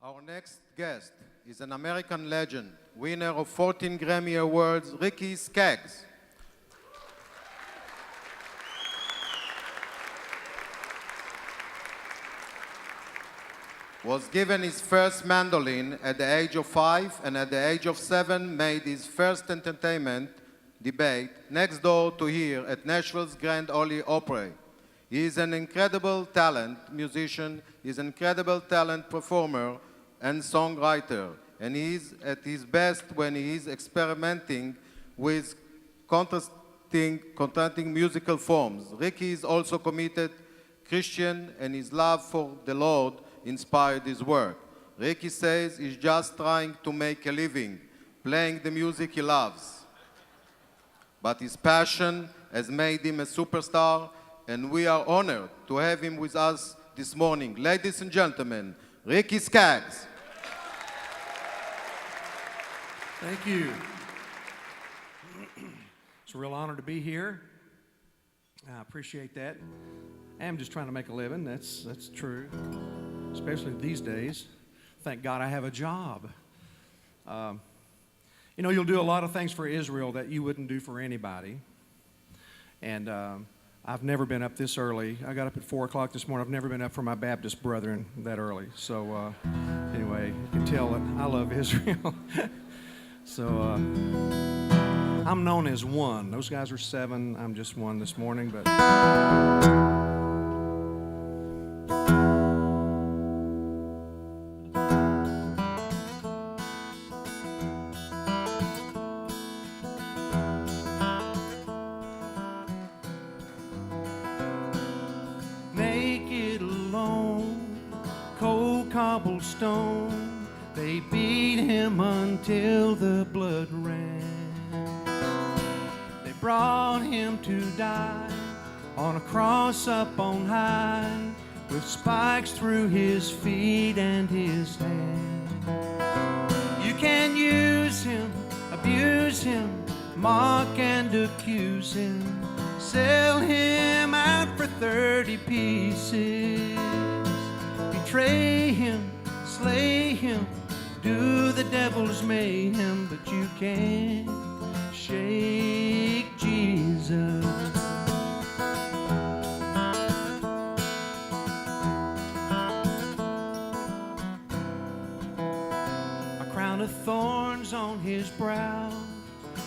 Our next guest is an American legend, winner of 14 Grammy Awards, Ricky Skaggs. Was given his first mandolin at the age of 5 and at the age of 7 made his first entertainment debate next door to here at Nashville's Grand Ole Opry. He is an incredible talent musician, he is an incredible talent performer and songwriter, and he is at his best when he is experimenting with contrasting musical forms. Ricky is also committed Christian, and his love for the Lord inspired his work. Ricky says he's just trying to make a living, playing the music he loves. But his passion has made him a superstar, and we are honored to have him with us this morning. Ladies and gentlemen, Ricky Skaggs. Thank you. It's a real honor to be here. I appreciate that. I am just trying to make a living. That's true, especially these days. Thank God I have a job. You know, you'll do a lot of things for Israel that you wouldn't do for anybody. And I've never been up this early. I got up at 4 o'clock this morning. I've never been up for my Baptist brethren that early. So anyway, you can tell that I love Israel. So I'm known as one. Those guys are 7. I'm just 1 this morning. But naked alone, cold cobblestone, they beat him until the blood ran. They brought him to die on a cross up on high, with spikes through his feet and his hands. You can use him, abuse him, mock and accuse him, sell him out for 30 pieces, betray him, slay him, do the devil's mayhem, but you can't shake Jesus. A crown of thorns on his brow,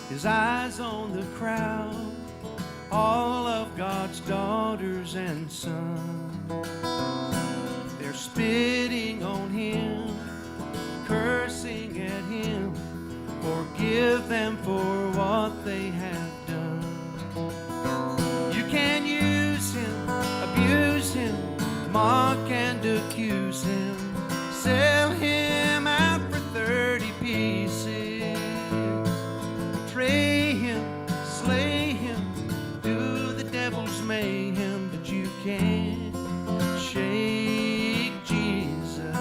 his eyes on the crowd, all of God's daughters and sons. They're spitting on him, cursing at him, forgive them for what they have done. You can use him, abuse him, mock and accuse him, sell him out for 30 pieces, betray him, slay him, do the devil's mayhem, but you can't shake Jesus.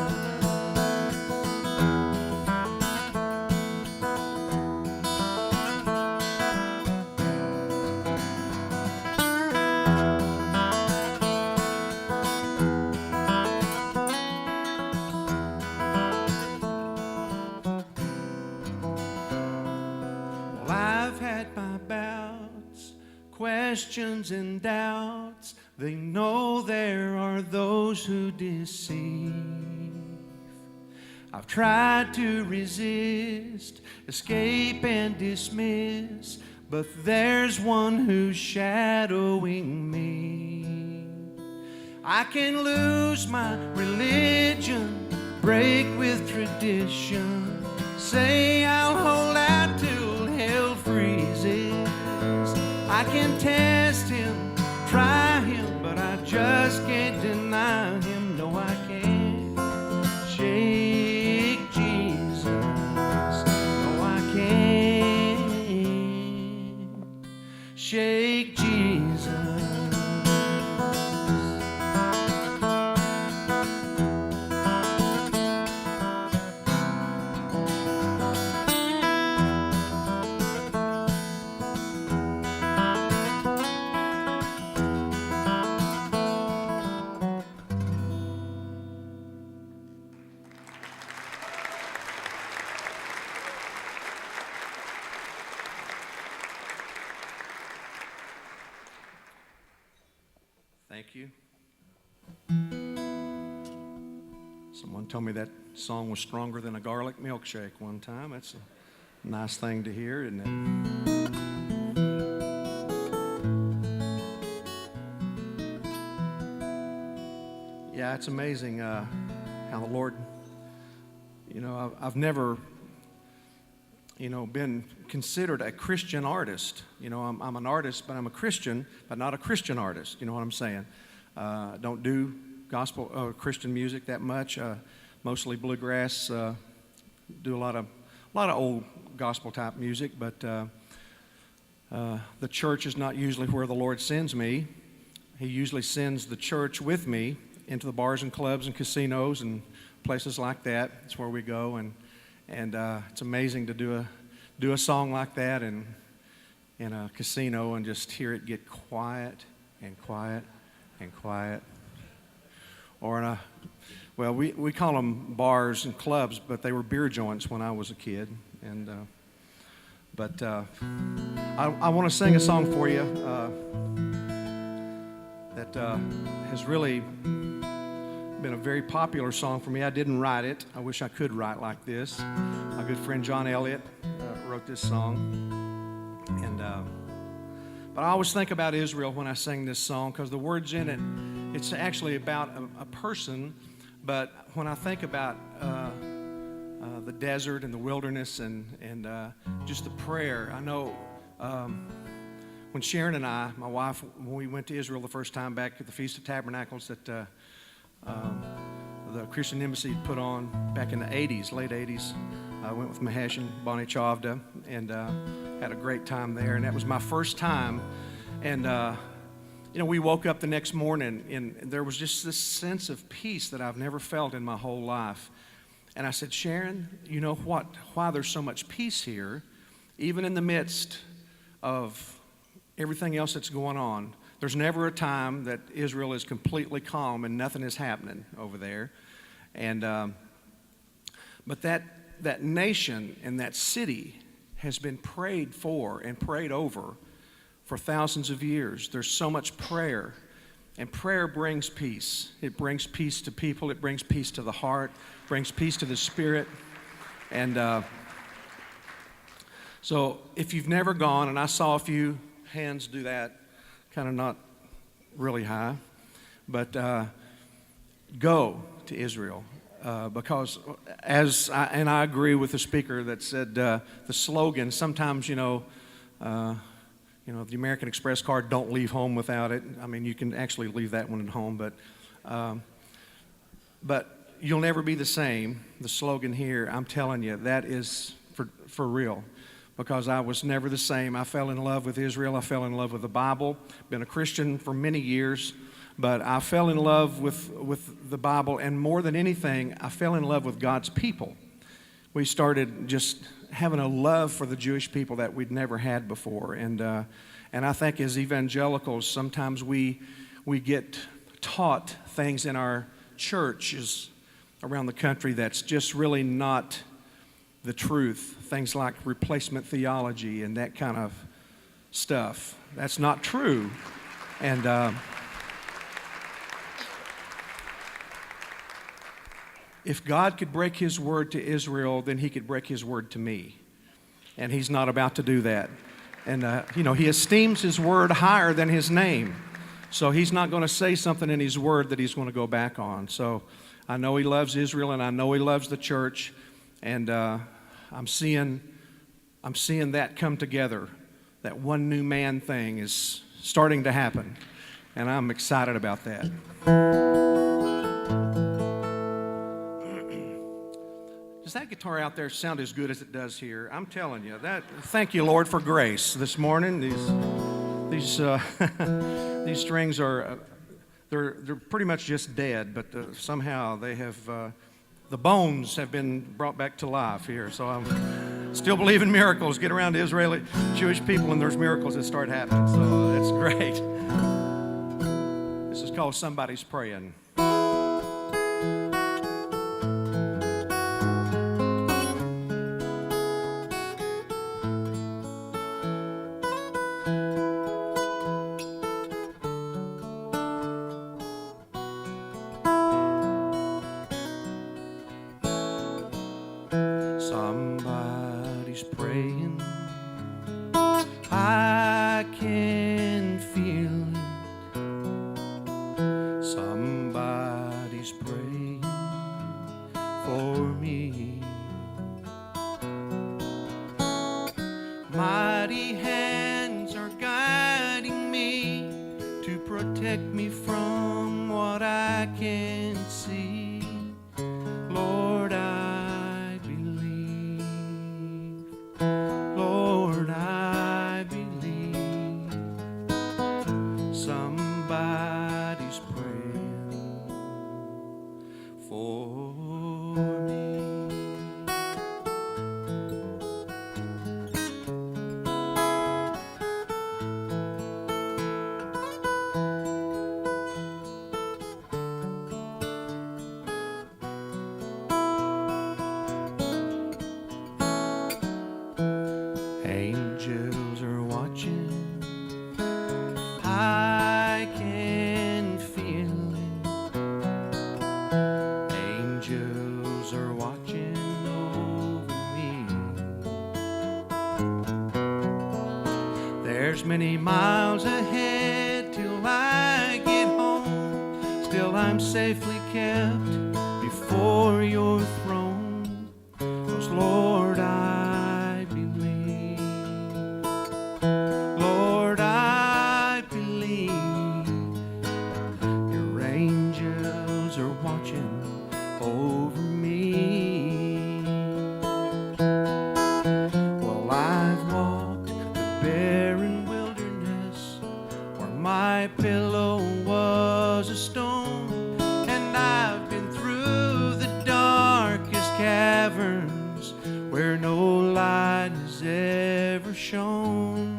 Well, I've had my bouts, questions and doubts. They know there are those who deceive. I've tried to resist, escape and dismiss, but there's one who's shadowing me. I can lose my religion, break with tradition, say I'll hold out till hell freezes. I can test him, try him, but I just can't deny him. No, I can't shake Jesus. No, I can't shake Jesus. Thank you. Someone told me that song was stronger than a garlic milkshake one time. That's a nice thing to hear, isn't it? Yeah, it's amazing how the Lord, I've never, been considered a Christian artist. I'm an artist, but I'm a Christian, but not a Christian artist. You know what I'm saying? Don't do gospel Christian music that much. Mostly bluegrass. Do a lot of old gospel type music, but the church is not usually where the Lord sends me. He usually sends the church with me into the bars and clubs and casinos and places like that. That's where we go, and it's amazing to do a song like that in a casino and just hear it get quiet and quiet and quiet. Or we call them bars and clubs, but they were beer joints when I was a kid. And I want to sing a song for you that has really been a very popular song for me. I didn't write it. I wish I could write like this. My good friend John Elliott wrote this song. But I always think about Israel when I sing this song because the words in it, it's actually about a person. But when I think about the desert and the wilderness and just the prayer, I know when Sharon and I, my wife, when we went to Israel the first time back at the Feast of Tabernacles that the Christian Embassy put on back in the 80s, late 80s. I went with Mahesh and Bonnie Chavda and had a great time there. And that was my first time. And, we woke up the next morning and there was just this sense of peace that I've never felt in my whole life. And I said, Sharon, you know why there's so much peace here, even in the midst of everything else that's going on. There's never a time that Israel is completely calm and nothing is happening over there. And but that nation and that city has been prayed for and prayed over for thousands of years. There's so much prayer, and prayer brings peace. It brings peace to people. It brings peace to the heart, brings peace to the spirit. And so if you've never gone, and I saw a few hands do that, kind of not really high, but go to Israel because I agree with the speaker that said the slogan. Sometimes the American Express card, don't leave home without it. I mean, you can actually leave that one at home, but you'll never be the same. The slogan here, I'm telling you, that is for real. Because I was never the same. I fell in love with Israel. I fell in love with the Bible. Been a Christian for many years, but I fell in love with the Bible, and more than anything, I fell in love with God's people. We started just having a love for the Jewish people that we'd never had before, and I think as evangelicals, sometimes we get taught things in our churches around the country that's just really not the truth. Things like replacement theology and that kind of stuff. That's not true. And if God could break His word to Israel, then He could break His word to me. And He's not about to do that. And, He esteems His word higher than His name. So He's not going to say something in His word that He's going to go back on. So I know He loves Israel, and I know He loves the church. And I'm seeing that come together. That one new man thing is starting to happen, and I'm excited about that. Does that guitar out there sound as good as it does here? I'm telling you that. Thank you, Lord, for grace this morning. These strings are they're pretty much just dead, but somehow they have. The bones have been brought back to life here. So I'm still believe in miracles. Get around to Israeli Jewish people and there's miracles that start happening. So that's great. This is called Somebody's Praying. Somebody's praying. I can feel it. Somebody's praying for me. Mighty hands are guiding me to protect me from what I can't see. Lord, I believe. Lord, I believe. Somebody's praying for me. Angels are watching. I can feel it. Angels are watching over me. There's many miles ahead till I get home. Still I'm safely kept before your throne. 'Cause Lord, I believe. Lord, I believe your angels are watching over me. Well, I've walked the barren wilderness where my pillow was a stone, and I've been through the darkest caverns where no light has ever shone.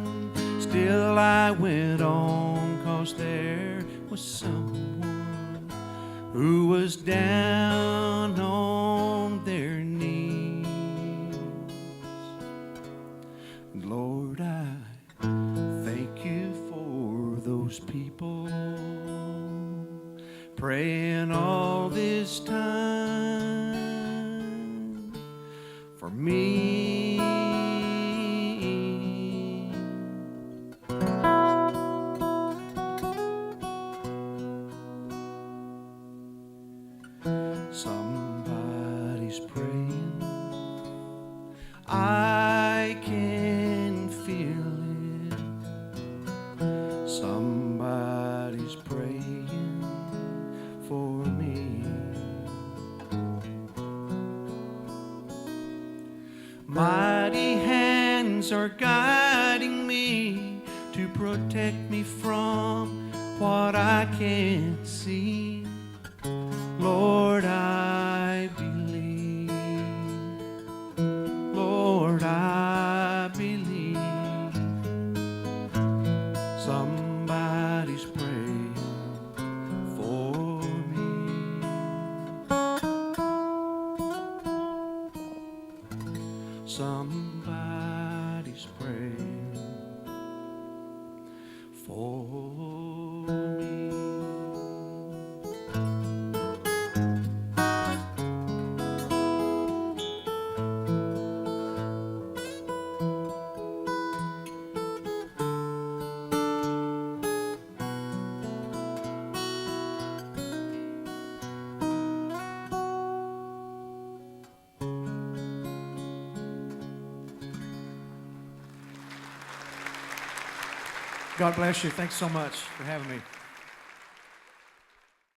Still I went on, 'cause there was someone who was down on their knees. Lord, I thank you for those people praying all this time for me. Somebody's praying. I can feel it. Somebody's praying for me. Mighty hands are guiding me to protect me from what I can't see. Lord, I believe. Lord, I believe. Somebody's praying for me. Somebody's praying for me. God bless you. Thanks so much for having me.